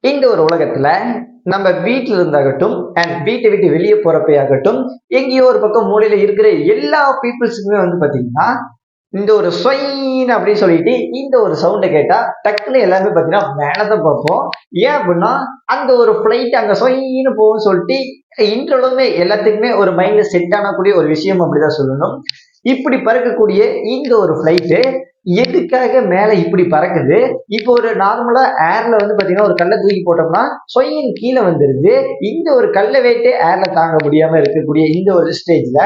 இந்த ஒரு உலகத்துல நம்ம வீட்டுல இருந்தாகட்டும் அண்ட் வீட்டை விட்டு வெளியே போறப்பயாகட்டும், எங்கேயோ ஒரு பக்கம் மூலையில இருக்கிற எல்லா பீப்புள்ஸுக்குமே பாத்தீங்கன்னா இந்த ஒரு சொயின் அப்படின்னு சொல்லிட்டு இந்த ஒரு சவுண்டை கேட்டா டக்குன்னு எல்லாருமே பாத்தீங்கன்னா மேலதான் பார்ப்போம். ஏன் அப்படின்னா அந்த ஒரு பிளைட் அங்க சொயின்னு போகும்னு சொல்லிட்டு இன்றளவுமே எல்லாத்துக்குமே ஒரு மைண்ட்ல செட் ஆனக்கூடிய ஒரு விஷயம் அப்படிதான் சொல்லணும். இப்படி பறக்கக்கூடிய இந்த ஒரு பிளைட்டு எதுக்காக மேல இப்படி பறக்குது? இப்போ ஒரு நார்மலா ஏர்ல பாத்தீங்கன்னா ஒரு கல்லை தூக்கி போட்டோம்னா சொயின் கீழே வந்துருது. இந்த ஒரு கல்லை வெயிட்டே ஏர்ல தாங்க முடியாம இருக்கக்கூடிய இந்த ஒரு ஸ்டேஜ்ல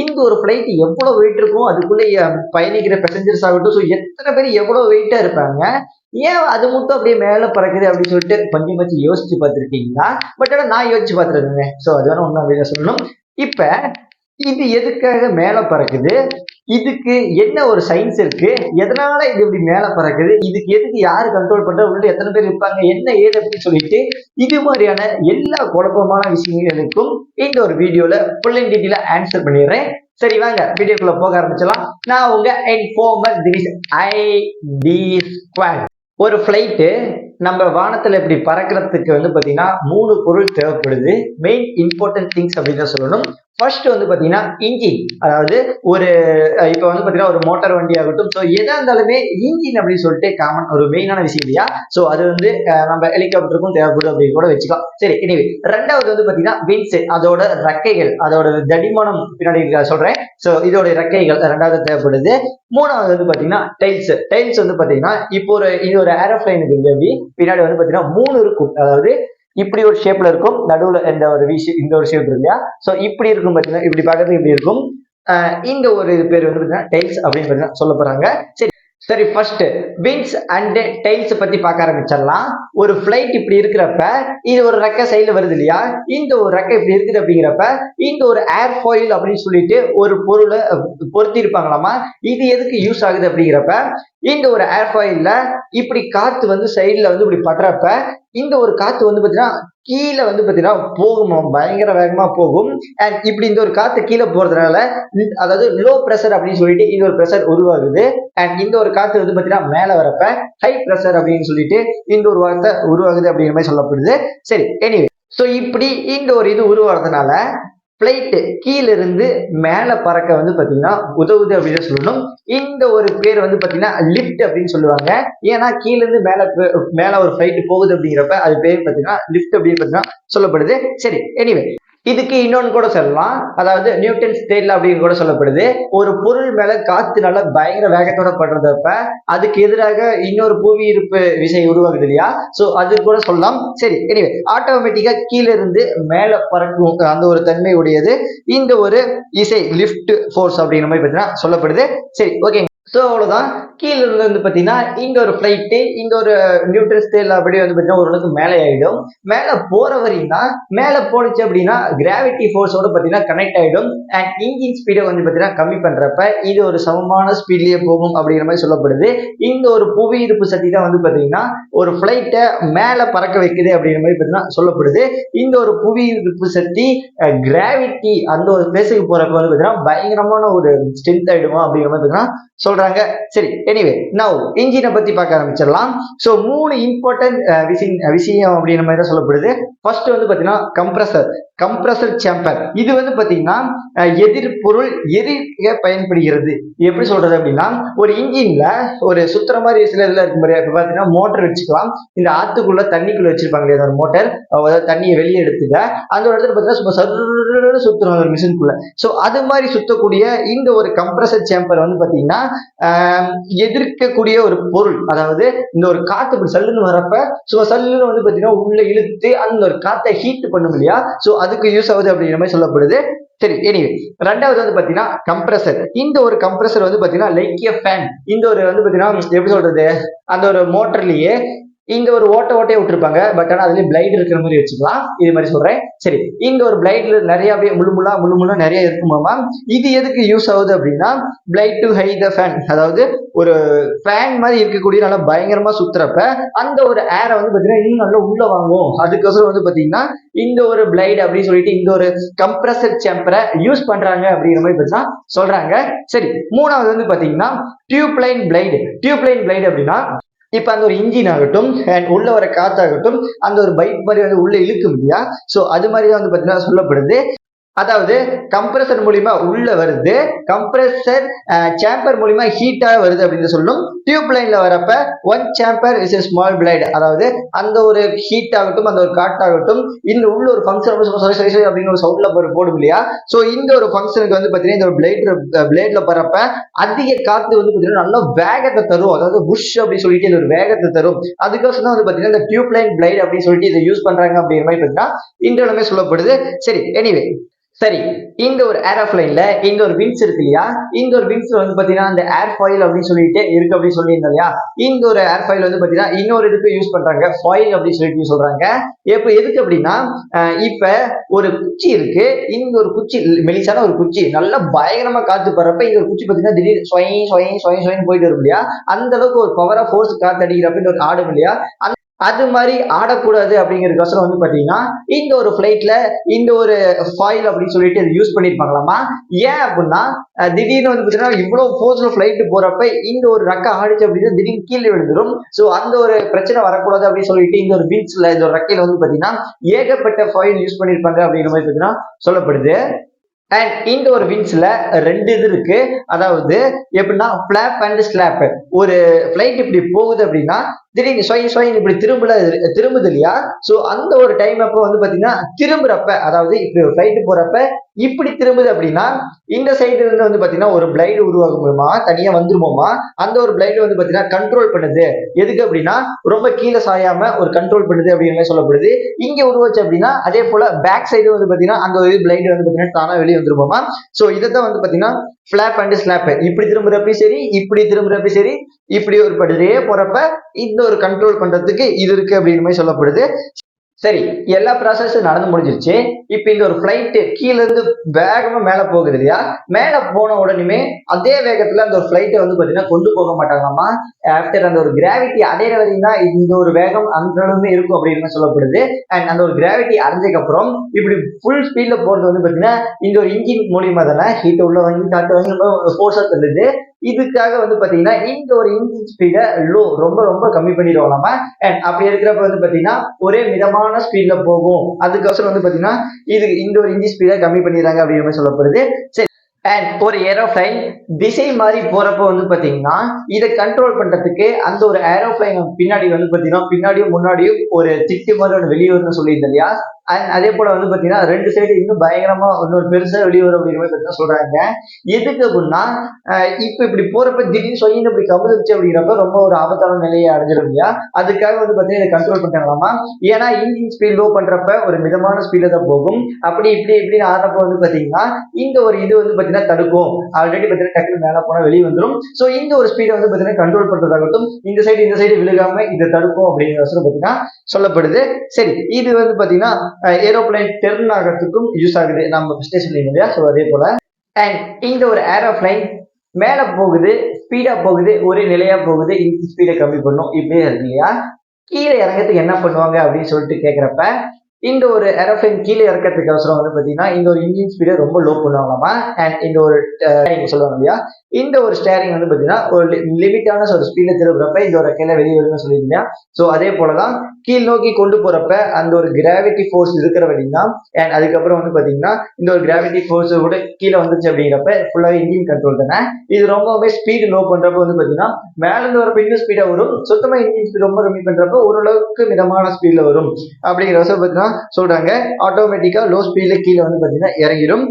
இந்த ஒரு பிளைட் எவ்வளவு வெயிட் இருக்கும், அதுக்குள்ள பயணிக்கிற பேசஞ்சர்ஸ் ஆகட்டும், ஸோ எத்தனை பேர் எவ்வளவு வெயிட்டா இருப்பாங்க, ஏன் அது மட்டும் அப்படியே மேல பறக்குது அப்படின்னு சொல்லிட்டு கொஞ்சமாச்சு யோசிச்சு பார்த்துருக்கீங்களா? பட் ஆனா நான் யோசிச்சு பார்த்துருக்கேங்க. ஸோ அது வேணா ஒன்றும் அப்படின்னு சொல்லணும். இப்ப இது எதுக்காக மேல பறக்குது? இதுக்கு என்ன ஒரு சயின்ஸ் இருக்கு? எதனால இது இப்படி மேல பறக்குது? இதுக்கு எதுக்கு யாரு கண்ட்ரோல் பண்ற? உள்ள எத்தனை பேர் இருப்பாங்க? என்ன ஏது அப்படின்னு சொல்லிட்டு இது மாதிரியான எல்லா குழப்பமான விஷயங்களுக்கும் இந்த ஒரு வீடியோல ஃபுல் அண்ட் டீட்டெயிலா ஆன்சர் பண்ணிடுறேன். சரி வாங்க வீடியோக்குள்ள போக ஆரம்பிச்சலாம். நான் உங்க இன்ஃபார்மர் தினேஷ் ஐடி ஸ்குவாட். ஒரு ஃபிளைட்டு நம்ம வானத்துல இப்படி பறக்கிறதுக்கு பாத்தீங்கன்னா 3 பொருள் தேவைப்படுது. மெயின் இம்பார்ட்டன்ட் திங்ஸ் அப்படின்னு சொல்லணும். ஃபர்ஸ்ட் பாத்தீங்கன்னா இன்ஜின், அதாவது ஒரு இப்ப பாத்தீங்கன்னா ஒரு மோட்டார் வண்டி ஆகட்டும், ஸோ எதா இருந்தாலுமே இன்ஜின் அப்படின்னு சொல்லிட்டு காமன் ஒரு மெயினான விஷயம் இல்லையா? ஸோ அது நம்ம ஹெலிகாப்டருக்கும் தேவைப்படும் அப்படின்னு கூட வச்சுக்கலாம். சரி, எனிவே ரெண்டாவது பாத்தீங்கன்னா விங்ஸ், அதோட ரெக்கைகள், அதோட தடிமனம் பின்னாடி சொல்றேன். ஸோ இதோட ரெக்கைகள் ரெண்டாவது தேவைப்படுது. மூணாவது பாத்தீங்கன்னா டைல்ஸ். டைல்ஸ் பாத்தீங்கன்னா இப்போ இது ஒரு ஏரோப்ளைனுக்கு அப்படி பின்னாடி பாத்தீங்கன்னா 3 இருக்கும். அதாவது இப்படி ஒரு ஷேப்ல இருக்கும், நடுவுல இந்த ஒரு ஷேப் இருக்கு இல்லையா? சோ இப்படி இருக்கும் பாத்தீங்கன்னா, இப்படி பார்க்கறதுக்கு இப்படி இருக்கும். இந்த ஒரு பேர் பாத்தீங்கன்னா டைல்ஸ் அப்படின்னு சொல்ல போறாங்க. சரி சரி, ஃபர்ஸ்ட் விங்ஸ் அண்ட் டைல்ஸ் பத்தி பார்க்க ஆரம்பிச்சிடலாம். ஒரு பிளைட் இப்படி இருக்கிறப்ப இது ஒரு ரெக்கை சைடுல வருது இல்லையா? இந்த ஒரு ரெக்கை இப்படி இருக்குது அப்படிங்கிறப்ப இந்த ஒரு ஏர் ஃபாயில் அப்படின்னு சொல்லிட்டு ஒரு பொருளை பொருத்தி இருப்பாங்களாமா. இது எதுக்கு யூஸ் ஆகுது அப்படிங்கிறப்ப இந்த ஒரு ஏர் ஃபாயில்ல இப்படி காத்து சைடுல இப்படி படுறப்ப இந்த ஒரு காத்து பாத்தீங்கன்னா கீழே பாத்தீங்கன்னா போகும், பயங்கர வேகமா போகும். அண்ட் இப்படி இந்த ஒரு காத்து கீழே போறதுனால அதாவது லோ பிரஷர் அப்படின்னு சொல்லிட்டு இந்த ஒரு பிரஷர் உருவாகுது. அண்ட் இந்த ஒரு காத்து பாத்தீங்கன்னா மேல வரப்ப ஹை பிரஷர் அப்படின்னு சொல்லிட்டு இந்த ஒரு வார்த்தை உருவாகுது அப்படிங்கிற மாதிரி சொல்லப்படுது. சரி, எனிவே சோ இப்படி இந்த ஒரு இது உருவாகிறதுனால பிளைட் கீழ இருந்து மேல பறக்க பாத்தீங்கன்னா உதவுது அப்படின்னு சொல்லணும். இந்த ஒரு பேர் பாத்தீங்கன்னா லிப்ட் அப்படின்னு சொல்லுவாங்க. ஏன்னா கீழ இருந்து மேல ஒரு பிளைட் போகுது அப்படிங்கிறப்ப அது பேர் பாத்தீங்கன்னா லிப்ட் அப்படின்னு பாத்தீங்கன்னா சொல்லப்படுது. சரி, எனிவே இதுக்கு இன்னொன்னு கூட சொல்லலாம். அதாவது நியூட்டன்ஸ் தேல் அப்படின்னு கூட சொல்லப்படுது. ஒரு பொருள் மேல காத்து நல்லா பயங்கர வேகத்தோட படுறதப்ப அதுக்கு எதிராக இன்னொரு புவி ஈர்ப்பு விசை உருவாகுது இல்லையா? சோ அது கூட சொல்லலாம். சரி, எனிவே ஆட்டோமேட்டிக்கா கீழே இருந்து மேல பறக்கும் அந்த ஒரு தன்மை உடையது இந்த ஒரு இசை லிப்ட் ஃபோர்ஸ் அப்படிங்கிற மாதிரி பாத்தீங்கன்னா சொல்லப்படுது. சரி, ஓகே. ஸோ அவ்வளவுதான். கீழே இருந்து பாத்தீங்கன்னா இங்க ஒரு பிளைட்டு இங்க ஒரு நியூட்ரன் ஸ்கேல் அப்படி பாத்தீங்கன்னா ஓரளவுக்கு மேலே ஆயிடும். மேல போற வரையும் தான் மேல போனுச்சு அப்படின்னா கிராவிட்டி ஃபோர்ஸோட பாத்தீங்கன்னா கனெக்ட் ஆயிடும். அண்ட் இன்ஜின் ஸ்பீடை பாத்தீங்கன்னா கம்மி பண்றப்ப இது ஒரு சமமான ஸ்பீட்லயே போகும் அப்படிங்கிற மாதிரி சொல்லப்படுது. இந்த ஒரு புவி ஈர்ப்பு சக்தி தான் பாத்தீங்கன்னா ஒரு பிளைட்டை மேல பறக்க வைக்குது அப்படிங்கிற மாதிரி பாத்தீங்கன்னா சொல்லப்படுது. இந்த ஒரு புவி ஈர்ப்பு சக்தி கிராவிட்டி அந்த ஒரு பிளேஸுக்கு போறப்ப பாத்தீங்கன்னா பயங்கரமான ஒரு ஸ்ட்ரென்த் ஆயிடுமா அப்படிங்கிற மாதிரி பாத்தீங்கன்னா சொல்றாங்க. சரி, எனிவே நவ் இன்ஜினை பத்தி பார்க்க ஆரம்பிச்சிடலாம். சோ 3 இம்பார்ட்டன்ட் விஷயம் அப்படிங்கிற மாதிரி தான் சொல்லப்படுது. ஃபர்ஸ்ட் பாத்தீங்கன்னா கம்ப்ரஸர் சேம்பர். இது பாத்தீங்கன்னா எதிர்பொருள் எரிக்க பயன்படுகிறது. எப்படி சொல்றது அப்படின்னா, ஒரு இன்ஜின்ல ஒரு சுத்துற மாதிரி சில இதுல இருக்கும் பாரு. இப்ப பாத்தீங்கன்னா மோட்டர் வச்சுக்கலாம். இந்த ஆத்துக்குள்ள தண்ணிக்குள்ள வச்சிருப்பாங்க இல்லையா ஒரு மோட்டர், அதாவது தண்ணியை வெளியே எடுத்துக்க அந்த இடத்துல பாத்தீங்கன்னா சும்மா சர்ன்னு சுத்துறோம் ஒரு மிஷினுக்குள்ள. சோ அது மாதிரி சுத்தக்கூடிய இந்த ஒரு கம்ப்ரஸர் சேம்பர் பாத்தீங்கன்னா எதிர்க்கக்கூடிய ஒரு பொருள். அதாவது இந்த ஒரு காத்து இப்படி சல்லுன்னு வரப்ப சல்லுன்னு பாத்தீங்கன்னா உள்ள இழுத்து அந்த ஒரு காத்தை ஹீட் பண்ணும் இல்லையா? சோ அதுக்கு யூஸ் ஆகுது அப்படிங்கிற மாதிரி சொல்லப்படுது. சரி, எனிவே ரெண்டாவது பாத்தீங்கன்னா கம்ப்ரஸர். இந்த ஒரு கம்ப்ரஸர் பாத்தீங்கன்னா லைக் எ ஃபேன். இந்த ஒரு பாத்தீங்கன்னா எப்படி சொல்றது, அந்த ஒரு மோட்டர்லயே இங்க ஒரு ஓட்டையை விட்டுருப்பாங்க. பட் ஆனா அதுலயும் பிளைட் இருக்கிற மாதிரி வச்சுக்கலாம். இது மாதிரி சொல்றேன். சரி, இந்த ஒரு பிளைட்ல நிறைய அப்படியே முள்ளுமுள்ளா நிறைய இருக்குமாமா. இது எதுக்கு யூஸ் ஆகுது அப்படின்னா flight to high the fan. அதாவது ஒரு ஃபேன் மாதிரி இருக்கக்கூடிய நல்லா பயங்கரமா சுத்துறப்ப அந்த ஒரு ஏரை பாத்தீங்கன்னா இன்னும் நல்லா உள்ள வாங்கும். அதுக்கோசரம் பாத்தீங்கன்னா இந்த ஒரு பிளைட் அப்படின்னு சொல்லிட்டு இந்த ஒரு கம்ப்ரஸர் சேம்பரை யூஸ் பண்றாங்க அப்படிங்கிற மாதிரி பாத்தீங்கன்னா சொல்றாங்க. சரி, மூணாவது பாத்தீங்கன்னா டியூப்லைன் பிளைட். டியூப்லைன் பிளைட் அப்படின்னா இப்ப அந்த ஒரு இன்ஜின் ஆகட்டும் அண்ட் உள்ள வர காத்தாகட்டும் அந்த ஒரு பைப் மாதிரி வந்து உள்ள இழுக்கும் இல்லையா? சோ அது மாதிரி தான் வந்து பாத்தீங்கன்னா சொல்லப்படுது. அதாவது கம்ப்ரஸர் மூலியமா உள்ள வருது, கம்ப்ரஸர் சேம்பர் மூலியமா ஹீட்டா வருது அப்படின்னு சொல்லும். டியூப் லைன்ல வரப்ப one chamber is small plate, அதாவது அந்த ஒரு ஹீட் ஆகட்டும் அந்த ஒரு காட்டாகட்டும் இந்த உள்ள ஒரு ஃபங்க்ஷன் அப்படின்னு ஒரு சவுண்ட்ல போடும் இல்லையா? சோ இந்த ஒரு ஃபங்க்ஷனுக்கு வந்து பாத்தீங்கன்னா இந்த ஒரு பிளேட்ல பரப்ப அதிக காத்து வந்து பாத்தீங்கன்னா நல்ல வேகத்தை தரும், அதாவது புஷ் அப்படின்னு சொல்லிட்டு இந்த ஒரு வேகத்தை தரும். அதுக்கோசம் தான் வந்து பாத்தீங்கன்னா இந்த டியூப் லைன் பிளேட் அப்படின்னு சொல்லிட்டு இதை யூஸ் பண்றாங்க அப்படிங்கிற மாதிரி பாத்தீங்கன்னா இன்றளவுமே சொல்லப்படுது. சரி, எனிவே சரி, இந்த ஒரு ஏரோப்ளைன்ல இந்த ஒரு விங்ஸ் இருக்கு இல்லையா? இந்த ஒரு விங்ஸ்ல வந்து பாத்தீங்கன்னா அந்த ஏர் ஃபாயில் அப்படின்னு சொல்லிட்டு இருக்கு அப்படின்னு சொல்லியிருந்தோம் இல்லையா? இந்த ஒரு ஏர் ஃபாயில் வந்து பாத்தீங்கன்னா இன்னொரு இதுக்கு யூஸ் பண்றாங்க, ஃபாயில் அப்படின்னு சொல்லிட்டு சொல்றாங்க. இப்ப எதுக்கு அப்படின்னா இப்ப ஒரு குச்சி இருக்கு, இந்த ஒரு குச்சி மெலிசான ஒரு குச்சி நல்லா பயங்கரமா காத்து பறப்ப இந்த ஒரு குச்சி பாத்தீங்கன்னா திடீர்னு சொயின்னு போயிட்டு வரும் இல்லையா? அந்த அளவுக்கு ஒரு பவரா ஃபோர்ஸ் காத்து அடிக்கிறப்ப இந்த ஒரு ஆடும் இல்லையா? அது மாதிரி ஆடக்கூடாது அப்படிங்கிறதுக்கோசரம் வந்து பாத்தீங்கன்னா இந்த ஒரு பிளைட்ல இந்த ஒரு ஃபாயில் அப்படின்னு சொல்லிட்டு யூஸ் பண்ணிருப்பாங்களாமா. ஏன் அப்படின்னா திடீர்னு வந்து பாத்தீங்கன்னா இவ்வளவு ஃபோர்ஸ்ல பிளைட் போறப்ப இந்த ஒரு ரெக்கை ஆடிச்சு அப்படின்னா திடீர்னு கீழே விழுந்துரும். சோ அந்த ஒரு பிரச்சனை வரக்கூடாது அப்படின்னு சொல்லிட்டு இந்த ஒரு பீன்ஸ்ல இந்த ஒரு ரெக்கையில வந்து பாத்தீங்கன்னா ஏகப்பட்ட ஃபாயில் யூஸ் பண்ணிருப்பாங்க அப்படிங்கிற மாதிரி பாத்தீங்கன்னா சொல்லப்படுது. அண்ட் இந்த ஒரு விங்ஸ்ல ரெண்டு இது இருக்கு, அதாவது எப்படின்னா பிளாப் அண்ட் ஸ்லாப். ஒரு பிளைட் இப்படி போகுது அப்படின்னா திடீர்னு சொயின் இப்படி திரும்புது இல்லையா? சோ அந்த ஒரு டைம் அப்போ வந்து பாத்தீங்கன்னா திரும்புறப்ப, அதாவது இப்படி ஒரு பிளைட் போறப்ப இப்படி திரும்புது அப்படின்னா இந்த சைடு இருந்து வந்து பாத்தீங்கன்னா ஒரு பிளைடு உருவாகுமா, தனியா வந்துருமோமா. அந்த ஒரு பிளைடு வந்து பாத்தீங்கன்னா கண்ட்ரோல் பண்ணுது. எதுக்கு அப்படின்னா ரொம்ப கீழே சாயாம ஒரு கண்ட்ரோல் பண்ணுது அப்படிங்கிற மாதிரி சொல்லப்படுது. இங்க உருவாச்சு அப்படின்னா அதே போல பேக் சைடு வந்து பாத்தீங்கன்னா அந்த ஒரு பிளைடு வந்து பாத்தீங்கன்னா தானா வெளியே வந்துருமோமா. சோ இதைத்தான் வந்து பாத்தீங்கன்னா பிளாப் அண்ட் ஸ்லாப். இப்படி திரும்புறப்பயும் சரி, இப்படி திரும்புறப்பயும் சரி, இப்படி ஒரு படியே போறப்ப இந்த ஒரு கண்ட்ரோல் பண்றதுக்கு இது இருக்கு அப்படிங்கிற மாதிரி சொல்லப்படுது. சரி, எல்லா ப்ராசஸும் நடந்து முடிஞ்சிருச்சு. இப்ப இந்த ஒரு பிளைட் கீழ இருந்து வேகமா மேல போகுது இல்லையா? மேல போன உடனே அதே வேகத்துல அந்த ஒரு பிளைட்டை வந்து பாத்தீங்கன்னா கொண்டு போக மாட்டாங்களாமா. ஆஃப்டர் அந்த ஒரு கிராவிட்டி அடையிற வரையும் தான் இந்த ஒரு வேகம் அந்த அளவுமே இருக்கும் அப்படின்னு சொல்லப்படுது. அண்ட் அந்த ஒரு கிராவிட்டி அடைஞ்சதுக்கு அப்புறம் இப்படி ஃபுல் ஸ்பீட்ல போறது வந்து பாத்தீங்கன்னா இந்த ஒரு இன்ஜின் மூலியமா தானே ஹீட் உள்ள வாங்கி காட்டு வாங்கி ஃபோர்ஸா தள்ளுது. இதுக்காக வந்து பாத்தீங்கன்னா இந்த ஒரு இன்ஜின் ஸ்பீட ரொம்ப ரொம்ப கம்மி பண்ணிடுவாங்களாமா. அண்ட் அப்படி இருக்கிறப்ப வந்து பாத்தீங்கன்னா ஒரே மிதமான ஸ்பீட்ல போகும். அதுக்கோசரம் வந்து பாத்தீங்கன்னா இந்த ஒரு இன்ஜின் ஸ்பீட கம்மி பண்ணிடுறாங்க அப்படிங்கிற மாதிரி சொல்லப்படுது. சரி, அண்ட் ஒரு ஏரோப்ளைன் திசை மாறி போறப்ப வந்து பாத்தீங்கன்னா இதை கண்ட்ரோல் பண்றதுக்கு அந்த ஒரு ஏரோப்ளைன் பின்னாடி வந்து பாத்தீங்கன்னா பின்னாடியும் முன்னாடியும் ஒரு திட்டு மாதிரி ஒன்று வெளியே வரும்னு சொல்லியிருந்தேன் இல்லையா? அதே போல வந்து பாத்தீங்கன்னா ரெண்டு சைடு இன்னும் பயங்கரமா இன்னொரு பெருசா வெளியே வரும் அப்படிங்கிற மாதிரி சொல்றாங்க. எதுக்கு அப்படின்னா இப்ப இப்படி போறப்ப திடீர்னு சொல்லி இப்படி கமுதிச்சு அப்படிங்கிறப்ப ரொம்ப ஒரு ஆபத்தான நிலையை அடைஞ்சிடும் இல்லையா? அதுக்காக வந்து பாத்தீங்கன்னா இதை கண்ட்ரோல் பண்ணிட்டாங்களாமா. ஏன்னா இன்ஜின் ஸ்பீட் லோ பண்றப்ப ஒரு மிதமான ஸ்பீட்ல தான் போகும். அப்படி இப்படின்னு ஆடுறப்ப வந்து பாத்தீங்கன்னா இந்த ஒரு இது வந்து பாத்தீங்கன்னா தடுக்கும். ஆல்ரெடி பாத்தீங்கன்னா டக்குனு மேல போனா வெளியே வந்துடும். சோ இந்த ஒரு ஸ்பீடை வந்து பாத்தீங்கன்னா கண்ட்ரோல் பண்றதாகட்டும் இந்த சைடு விழுகாம இதை தடுக்கும் அப்படிங்கிற பாத்தீங்கன்னா சொல்லப்படுது. சரி, இது வந்து பாத்தீங்கன்னா ஏரோப்ளைன் டெர்ன் ஆகிறதுக்கும் யூஸ் ஆகுது, நம்ம ஃபர்ஸ்டே சொல்லியிருந்தோம் இல்லையா? ஸோ அதே போல அண்ட் இந்த ஒரு ஏரோப்ளைன் மேல போகுது, ஸ்பீடா போகுது, ஒரே நிலையா போகுது, இந்த ஸ்பீடை கம்மி பண்ணும், இப்படியே இருக்கு இல்லையா? கீழே இறங்கிறதுக்கு என்ன பண்ணுவாங்க அப்படின்னு சொல்லிட்டு கேட்கிறப்ப இந்த ஒரு ஏரோப்ளைன் கீழே இறக்கிறதுக்கு அவசரம் வந்து பாத்தீங்கன்னா இந்த ஒரு இன்ஜின் ஸ்பீடை ரொம்ப லோ பண்ணுவாங்களாமா. அண்ட் இந்த ஒரு சொல்லுவாங்க இல்லையா? இந்த ஒரு ஸ்டேரிங் வந்து பாத்தீங்கன்னா ஒரு லிமிட்டான ஒரு ஸ்பீட்ல திரும்புறப்ப இந்த ஒரு கீழே வெளியே வரும்னு சொல்லியிருந்தேன். சோ அதே போலதான் கீழ் நோக்கி கொண்டு போறப்ப அந்த ஒரு கிராவிட்டி ஃபோர்ஸ் இருக்கிற வரையும் தான். அண்ட் அதுக்கப்புறம் வந்து பாத்தீங்கன்னா இந்த ஒரு கிராவிட்டி ஃபோர்ஸ் கூட கீழே வந்துச்சு அப்படிங்கிறப்ப ஃபுல்லாவே இன்ஜின் கண்ட்ரோல் தானே. இது ரொம்பவே ஸ்பீடு லோ பண்றப்ப வந்து பாத்தீங்கன்னா மேல இருந்து வரப்ப இன்னும் ஸ்பீடா வரும். சுத்தமா இன்ஜின் ஸ்பீட் ரொம்ப கம்மி பண்றப்ப ஓரளவுக்கு மிதமான ஸ்பீட்ல வரும் அப்படிங்கிற பாத்தீங்கன்னா சொல்றாங்க. ஆட்டோமேட்டிக்கா லோ ஸ்பீட்ல கீழே வந்து பாத்தீங்கன்னா இறங்கிடும்.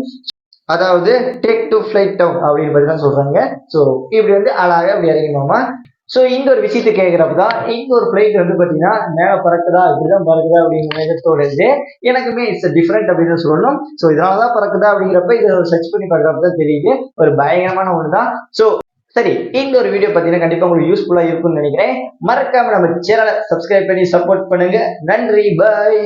அதாவது டேக் டு ஃபிளைட் டவுன் அப்படின்னு பத்தி தான் சொல்றாங்க. சோ இப்படி வந்து அழகா இப்படி இறங்கணுமா. சோ இந்த ஒரு விஷயத்தை கேட்கிறப்பதான் இந்த ஒரு பிளைட் வந்து பாத்தீங்கன்னா மேல பறக்குதா இப்படிதான் பறக்குதா அப்படிங்கிற தோணுது. எனக்குமே இட்ஸ் டிஃபரெண்ட் அப்படின்னு சொல்லணும். சோ இதனாலதான் பறக்குதா அப்படிங்கிறப்ப இதை சர்ச் பண்ணி பார்க்கறப்பதான் தெரியுது, ஒரு பயங்கரமான ஒண்ணுதான். சோ சரி, இந்த ஒரு வீடியோ பார்த்தீங்கன்னா கண்டிப்பா உங்களுக்கு யூஸ்ஃபுல்லா இருக்கும்னு நினைக்கிறேன். மறக்காம நம்ம சேனலை சப்ஸ்கிரைப் பண்ணி சப்போர்ட் பண்ணுங்க. நன்றி, பாய்.